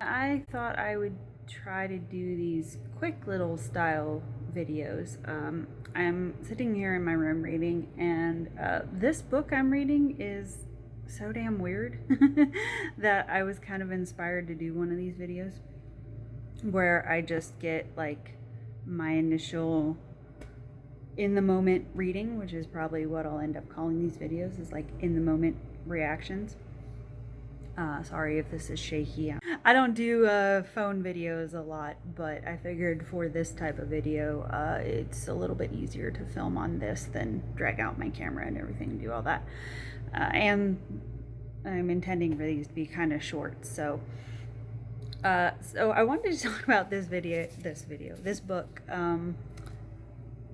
I thought I would try to do these quick little style videos. I'm sitting here in my room reading, and this book I'm reading is so damn weird that I was kind of inspired to do one of these videos where I just get like my initial in the moment reading, which is probably what I'll end up calling these videos, is like in the moment reactions. Sorry if this is shaky. I don't do phone videos a lot, but I figured for this type of video, it's a little bit easier to film on this than drag out my camera and everything and do all that. And I'm intending for these to be kind of short, so I wanted to talk about this book,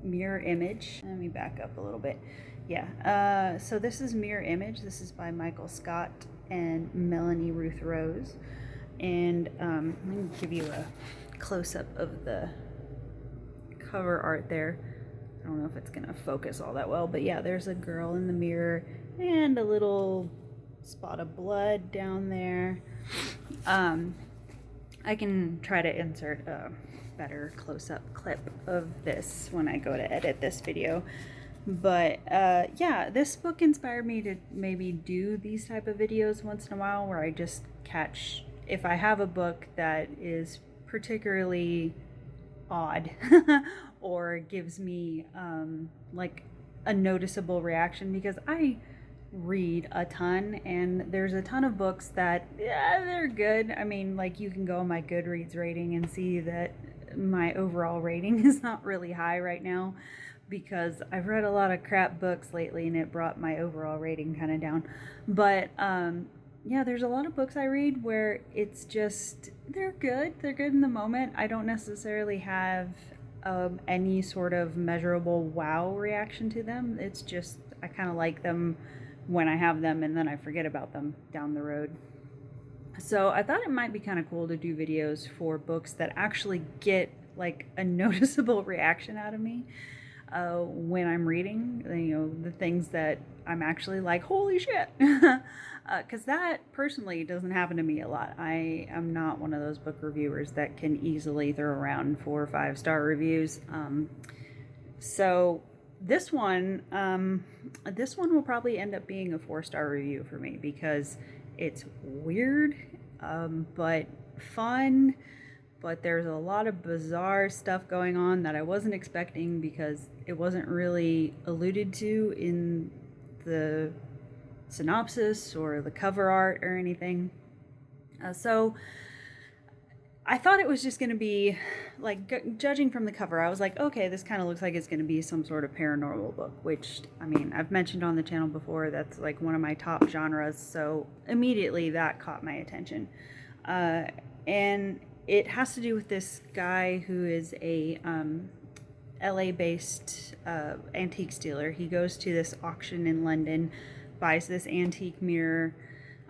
Mirror Image. Let me back up a little bit. Yeah, so this is Mirror Image. This is by Michael Scott and Melanie Ruth Rose. And let me give you a close-up of the cover art there. I don't know if it's going to focus all that well, but yeah, there's a girl in the mirror and a little spot of blood down there. I can try to insert a better close-up clip of this when I go to edit this video. But yeah, this book inspired me to maybe do these type of videos once in a while where I just catch, if I have a book that is particularly odd or gives me like a noticeable reaction, because I read a ton and there's a ton of books that, yeah, they're good. I mean, like, you can go on my Goodreads rating and see that my overall rating is not really high right now because I've read a lot of crap books lately and it brought my overall rating kind of down. But yeah, there's a lot of books I read where it's just, they're good in the moment. I don't necessarily have any sort of measurable wow reaction to them. It's just, I kind of like them when I have them and then I forget about them down the road. So I thought it might be kind of cool to do videos for books that actually get like a noticeable reaction out of me when I'm reading, you know, the things that I'm actually like, holy shit. Because that personally doesn't happen to me a lot. I am not one of those book reviewers that can easily throw around 4 or 5 star reviews. So this one will probably end up being a 4 star review for me because it's weird, but fun. But there's a lot of bizarre stuff going on that I wasn't expecting because it wasn't really alluded to in the synopsis or the cover art or anything. So I thought it was just going to be, like, judging from the cover, I was like, okay, this kind of looks like it's going to be some sort of paranormal book, which, I mean, I've mentioned on the channel before, that's like one of my top genres, so immediately that caught my attention. And it has to do with this guy who is a LA-based antique dealer. He goes to this auction in London, buys this antique mirror.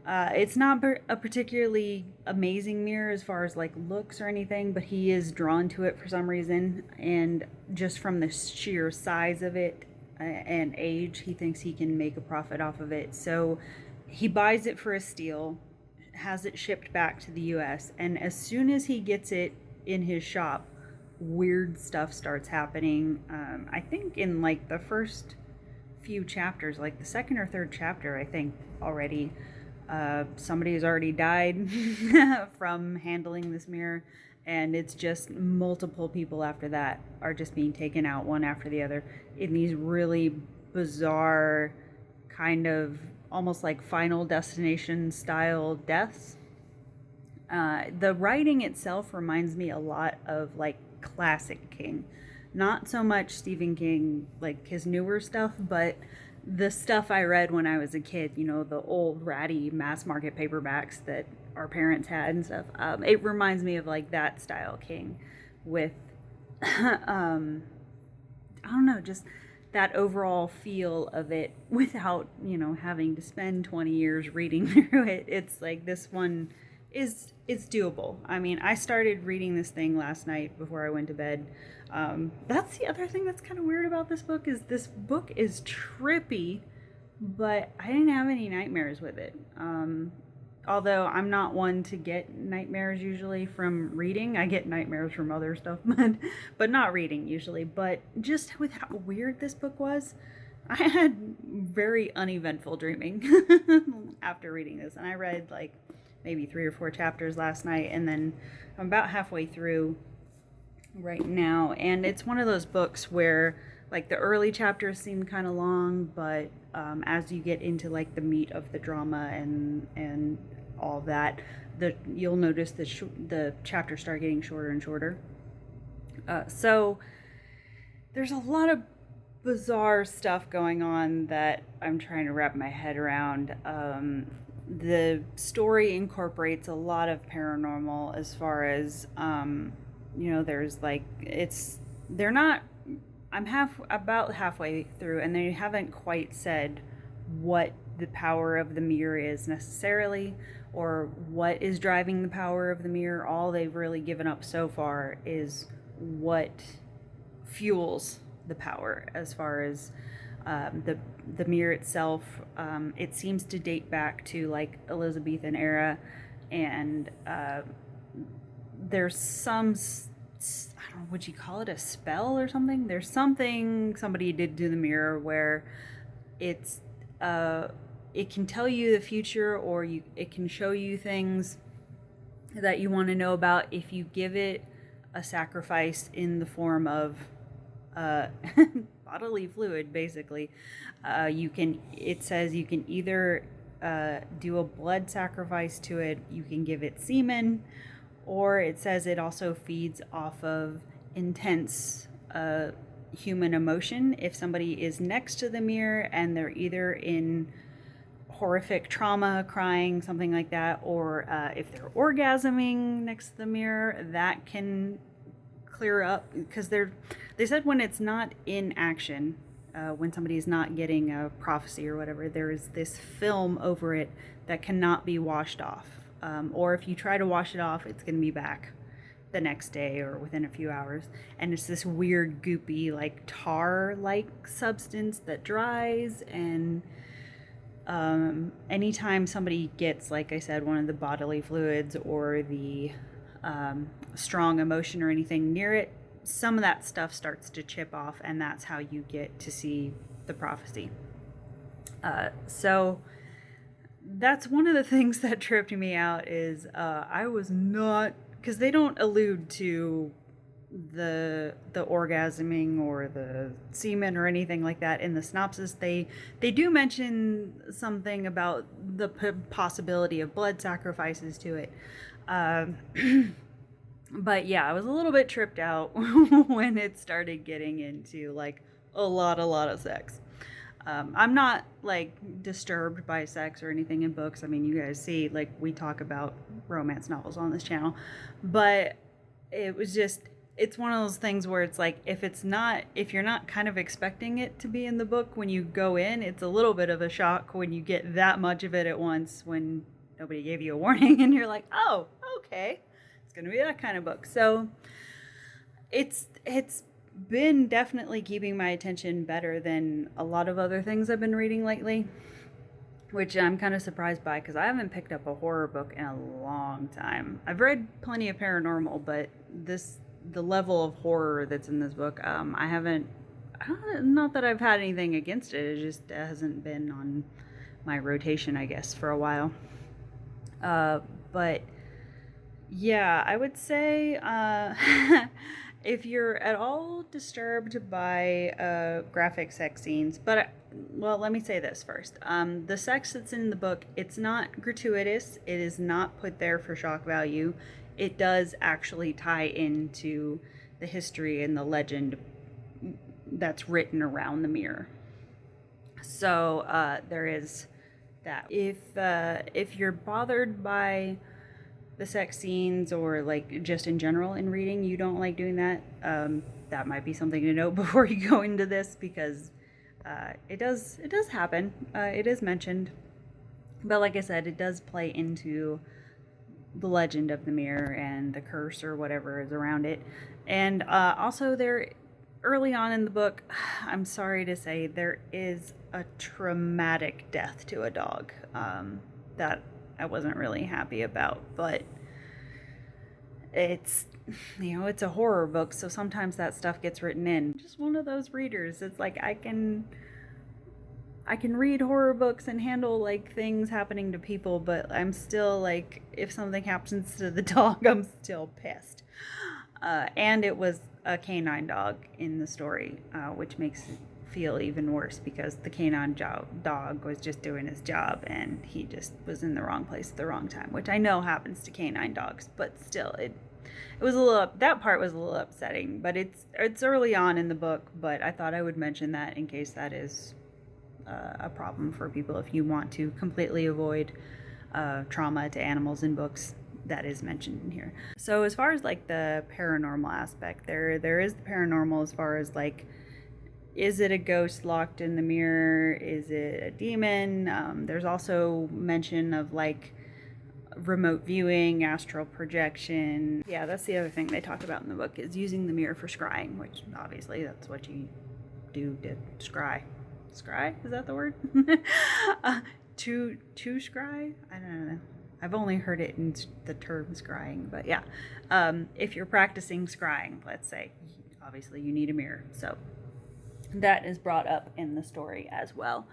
It's not a particularly amazing mirror as far as like looks or anything, but he is drawn to it for some reason, and just from the sheer size of it and age, he thinks he can make a profit off of it. So he buys it for a steal, has it shipped back to the US, and as soon as he gets it in his shop, weird stuff starts happening. I think in like the first few chapters, like the second or third chapter, I think already, somebody has already died from handling this mirror, and it's just multiple people after that are just being taken out one after the other in these really bizarre, kind of almost like Final Destination style deaths. The writing itself reminds me a lot of like classic King. Not so much Stephen King, like his newer stuff, but the stuff I read when I was a kid, you know, the old ratty mass market paperbacks that our parents had and stuff. It reminds me of like that style King with, I don't know, just that overall feel of it without, you know, having to spend 20 years reading through it. It's like this one it's doable. I mean, I started reading this thing last night before I went to bed. That's the other thing that's kind of weird about this book is trippy, but I didn't have any nightmares with it. although I'm not one to get nightmares usually from reading. I get nightmares from other stuff, but not reading usually. But just with how weird this book was, I had very uneventful dreaming after reading this. And I read like maybe 3 or 4 chapters last night, and then I'm about halfway through right now. And it's one of those books where like the early chapters seem kind of long, but as you get into like the meat of the drama and all that, you'll notice the chapters start getting shorter and shorter. So there's a lot of bizarre stuff going on that I'm trying to wrap my head around. The story incorporates a lot of paranormal as far as, there's like, they're not, I'm about halfway through, and they haven't quite said what the power of the mirror is necessarily, or what is driving the power of the mirror. All they've really given up so far is what fuels the power, as far as the mirror itself. It seems to date back to like Elizabethan era, and there's some, I don't know, would you call it a spell or something? There's something somebody did to the mirror where it's it can tell you the future, or it can show you things that you want to know about if you give it a sacrifice in the form of bodily fluid, basically. It says you can either do a blood sacrifice to it, you can give it semen, or it says it also feeds off of intense human emotion. If somebody is next to the mirror and they're either in horrific trauma, crying, something like that, or if they're orgasming next to the mirror, that can clear up, because they said when it's not in action, when somebody is not getting a prophecy or whatever, there is this film over it that cannot be washed off, or if you try to wash it off, it's going to be back the next day or within a few hours, and it's this weird goopy like tar like substance that dries. And anytime somebody gets, like I said, one of the bodily fluids or the strong emotion or anything near it, some of that stuff starts to chip off, and that's how you get to see the prophecy. So that's one of the things that tripped me out, is I was not, because they don't allude to the orgasming or the semen or anything like that in the synopsis. They do mention something about the possibility of blood sacrifices to it. But yeah, I was a little bit tripped out when it started getting into like a lot of sex. I'm not like disturbed by sex or anything in books. I mean, you guys see, like, we talk about romance novels on this channel, but it was just, it's one of those things where it's like, if you're not kind of expecting it to be in the book when you go in, it's a little bit of a shock when you get that much of it at once, when nobody gave you a warning, and you're like, oh, okay, it's gonna be that kind of book. So it's been definitely keeping my attention better than a lot of other things I've been reading lately, which I'm kind of surprised by, because I haven't picked up a horror book in a long time. I've read plenty of paranormal, but the level of horror that's in this book, I haven't, not that I've had anything against it, it just hasn't been on my rotation, I guess, for a while. But yeah, I would say if you're at all disturbed by graphic sex scenes, well, let me say this first. The sex that's in the book, it's not gratuitous. It is not put there for shock value. It does actually tie into the history and the legend that's written around the mirror. So there is that. If you're bothered by the sex scenes, or like just in general in reading, you don't like doing that, that might be something to note before you go into this, because it does happen. It is mentioned, but like I said, it does play into the legend of the mirror and the curse or whatever is around it. And also, there, early on in the book, I'm sorry to say, there is a traumatic death to a dog that I wasn't really happy about. But it's, you know, it's a horror book, so sometimes that stuff gets written in. Just one of those readers. It's like I can read horror books and handle like things happening to people, but I'm still like, if something happens to the dog, I'm still pissed. And it was a canine dog in the story, which makes it feel even worse because the canine dog was just doing his job and he just was in the wrong place at the wrong time, which I know happens to canine dogs, but still, it was a little, that part was a little upsetting. But it's early on in the book, but I thought I would mention that in case that is a problem for people. If you want to completely avoid trauma to animals in books, that is mentioned in here. So as far as like the paranormal aspect, there is the paranormal as far as like, is it a ghost locked in the mirror? Is it a demon? There's also mention of like remote viewing, astral projection. Yeah, that's the other thing they talk about in the book, is using the mirror for scrying, which obviously that's what you do to scry. Scry? Is that the word? To scry? I don't know. I've only heard it in the term scrying, but yeah. If you're practicing scrying, let's say, obviously you need a mirror. So that is brought up in the story as well.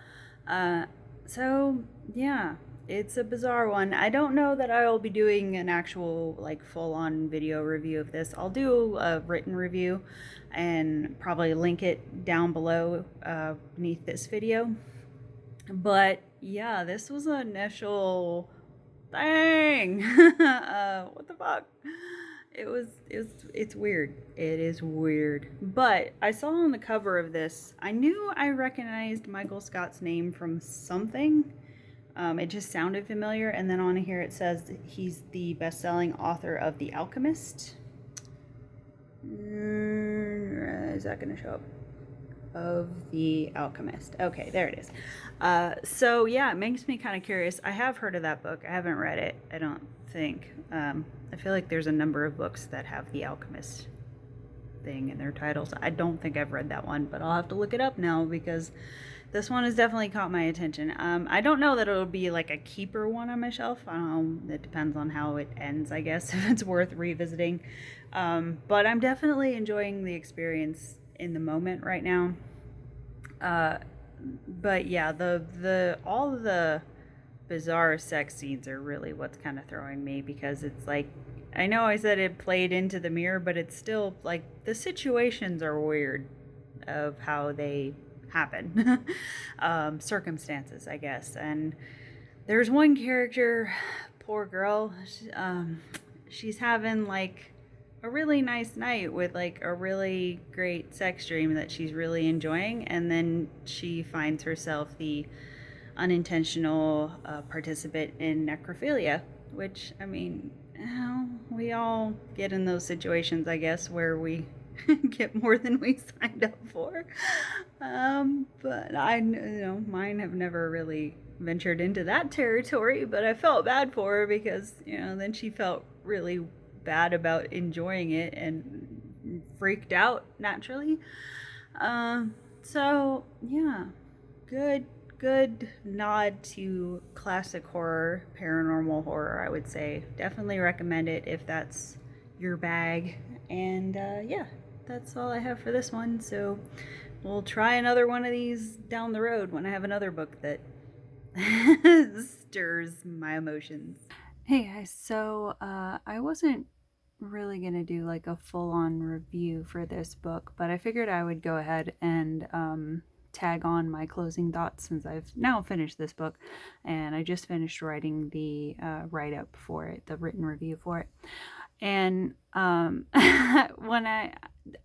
So yeah, it's a bizarre one. I don't know that I will be doing an actual like full-on video review of this. I'll do a written review and probably link it down below beneath this video. But yeah, this was an initial thing. What the fuck? It's weird. It is weird. But I saw on the cover of this, I knew I recognized Michael Scott's name from something. It just sounded familiar. And then on here it says he's the best-selling author of The Alchemist. Is that going to show up? Of The Alchemist. Okay, there it is. So yeah, it makes me kind of curious. I have heard of that book. I haven't read it, I don't think. I feel like there's a number of books that have The Alchemist thing in their titles. I don't think I've read that one, but I'll have to look it up now because this one has definitely caught my attention. I don't know that it'll be like a keeper one on my shelf. I don't know. It depends on how it ends, I guess, if it's worth revisiting. But I'm definitely enjoying the experience in the moment right now. But yeah, all of the bizarre sex scenes are really what's kind of throwing me, because it's like, I know I said it played into the mirror, but it's still like the situations are weird of how they happen. Circumstances, I guess. And there's one character, poor girl, she's having like a really nice night with like a really great sex dream that she's really enjoying, and then she finds herself the unintentional participant in necrophilia, which, I mean, we all get in those situations, I guess, where we get more than we signed up for. But mine have never really ventured into that territory, but I felt bad for her because, then she felt really bad about enjoying it and freaked out naturally. So yeah, good nod to classic horror, paranormal horror, I would say. Definitely recommend it if that's your bag. And yeah, that's all I have for this one. So we'll try another one of these down the road when I have another book that stirs my emotions. Hey guys, so I wasn't really gonna do like a full-on review for this book, but I figured I would go ahead and tag on my closing thoughts, since I've now finished this book and I just finished writing the write-up for it, the written review for it. And a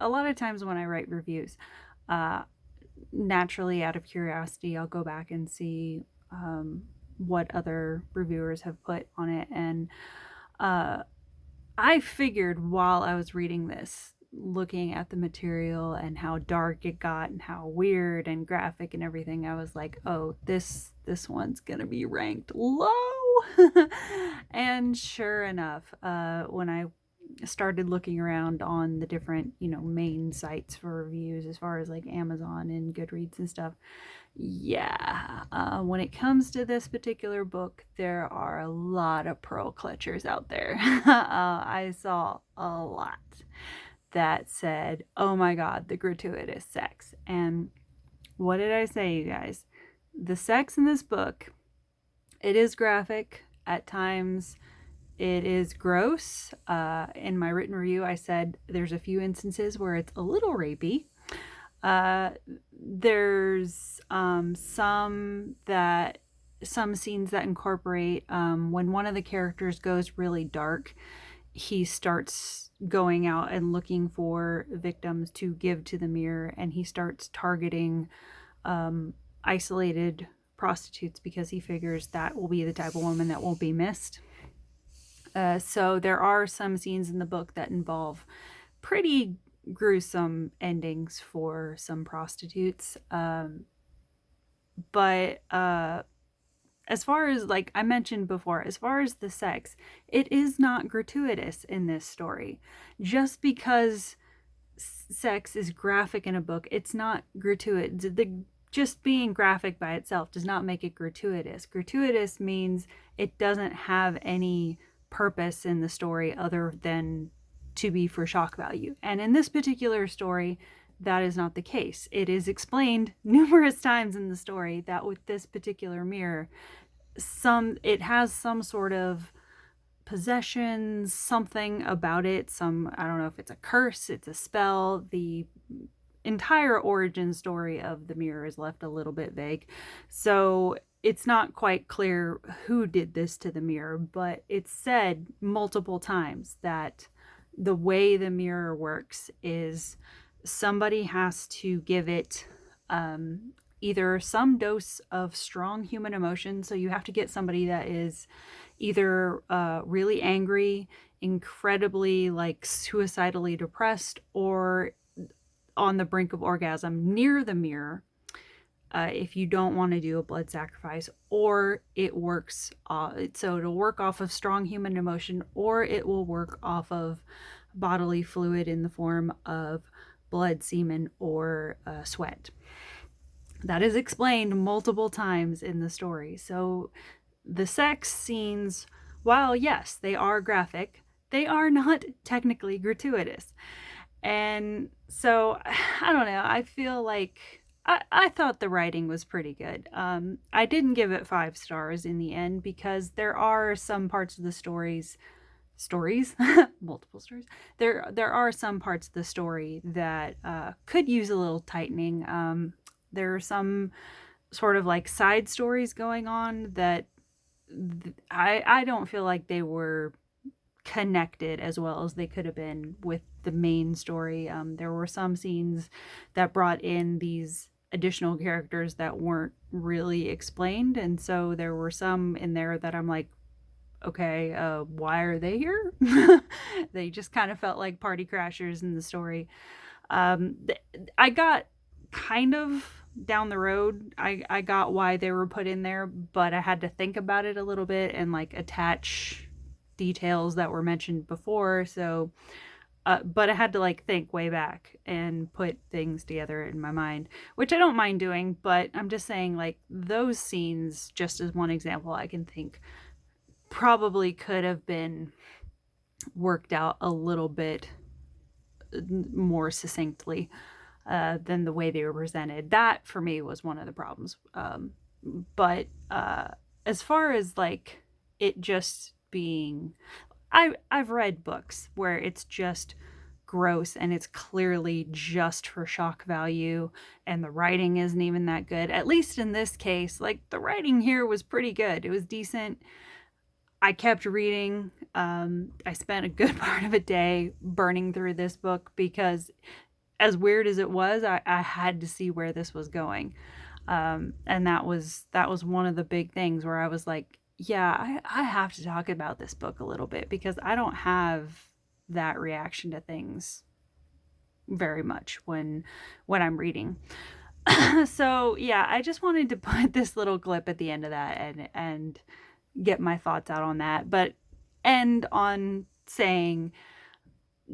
lot of times when I write reviews, naturally out of curiosity, I'll go back and see what other reviewers have put on it. And I figured while I was reading this, looking at the material and how dark it got and how weird and graphic and everything, I was like, oh, this one's gonna be ranked low. And sure enough, when I started looking around on the different, main sites for reviews as far as like Amazon and Goodreads and stuff. Yeah, when it comes to this particular book, there are a lot of pearl clutchers out there. I saw a lot that said, oh my God, the gratuitous sex. And what did I say, you guys? The sex in this book, it is graphic at times. It is gross. In my written review, I said there's a few instances where it's a little rapey. There's some scenes that incorporate when one of the characters goes really dark, he starts going out and looking for victims to give to the mirror, and he starts targeting isolated prostitutes because he figures that will be the type of woman that won't be missed. So there are some scenes in the book that involve pretty gruesome endings for some prostitutes. But as far as, like I mentioned before, as far as the sex, it is not gratuitous in this story. Just because sex is graphic in a book, it's not gratuitous. Just being graphic by itself does not make it gratuitous. Gratuitous means it doesn't have any purpose in the story other than to be for shock value. And in this particular story, that is not the case. It is explained numerous times in the story that with this particular mirror, it has some sort of possession, something about it. I don't know if it's a curse, it's a spell. The entire origin story of the mirror is left a little bit vague. So it's not quite clear who did this to the mirror, but it's said multiple times that the way the mirror works is somebody has to give it either some dose of strong human emotion. So you have to get somebody that is either really angry, incredibly like suicidally depressed, or on the brink of orgasm near the mirror. If you don't want to do a blood sacrifice, or it works, so it'll work off of strong human emotion, or it will work off of bodily fluid in the form of blood, semen, or sweat. That is explained multiple times in the story. So the sex scenes, while yes, they are graphic, they are not technically gratuitous. And so, I don't know, I feel like I thought the writing was pretty good. I didn't give it 5 stars in the end because there are some parts of the stories, multiple stories. There are some parts of the story that could use a little tightening. There are some sort of like side stories going on that I don't feel like they were connected as well as they could have been with the main story. There were some scenes that brought in these additional characters that weren't really explained, and so there were some in there that I'm like, okay, why are they here? They just kind of felt like party crashers in the story. I got kind of down the road, I got why they were put in there, but I had to think about it a little bit and like attach details that were mentioned before. So but I had to like think way back and put things together in my mind, which I don't mind doing, but I'm just saying like those scenes, just as one example, I can think probably could have been worked out a little bit more succinctly than the way they were presented. That for me was one of the problems. But as far as like it just being, I've read books where it's just gross and it's clearly just for shock value and the writing isn't even that good. At least in this case, like the writing here was pretty good. It was decent. I kept reading. I spent a good part of a day burning through this book because as weird as it was, I had to see where this was going. And that was one of the big things where I was like, yeah, I have to talk about this book a little bit because I don't have that reaction to things very much when I'm reading. So yeah, I just wanted to put this little clip at the end of that and get my thoughts out on that, but end on saying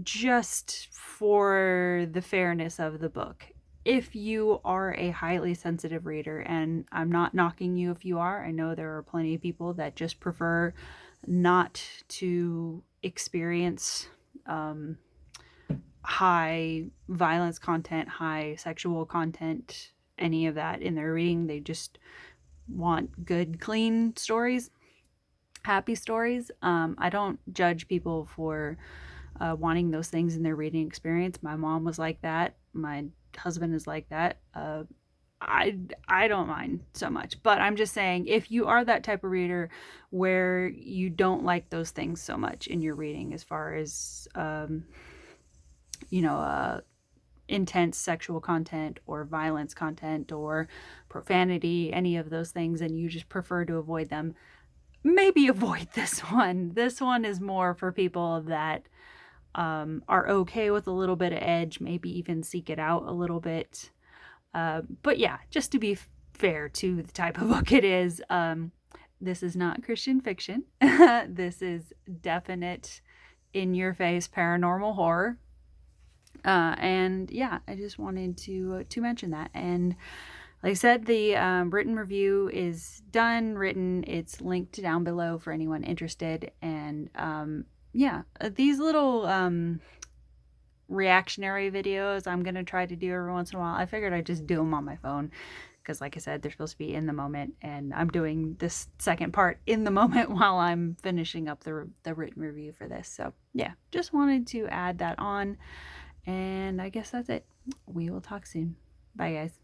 just for the fairness of the book, if you are a highly sensitive reader, and I'm not knocking you if you are, I know there are plenty of people that just prefer not to experience high violence content, high sexual content, any of that in their reading. They just want good, clean stories, happy stories. I don't judge people for wanting those things in their reading experience. My mom was like that. My husband is like that. I don't mind so much, but I'm just saying, if you are that type of reader where you don't like those things so much in your reading, as far as you know, intense sexual content or violence content or profanity, any of those things, and you just prefer to avoid them, maybe avoid this one. This one is more for people that are okay with a little bit of edge, maybe even seek it out a little bit. But yeah, just to be fair to the type of book it is, this is not Christian fiction. This is definite in-your-face paranormal horror. And yeah, I just wanted to mention that. And like I said, the written review is done, written. It's linked down below for anyone interested. And yeah, these little reactionary videos I'm going to try to do every once in a while. I figured I'd just do them on my phone because, like I said, they're supposed to be in the moment. And I'm doing this second part in the moment while I'm finishing up the written review for this. So yeah, just wanted to add that on. And I guess that's it. We will talk soon. Bye, guys.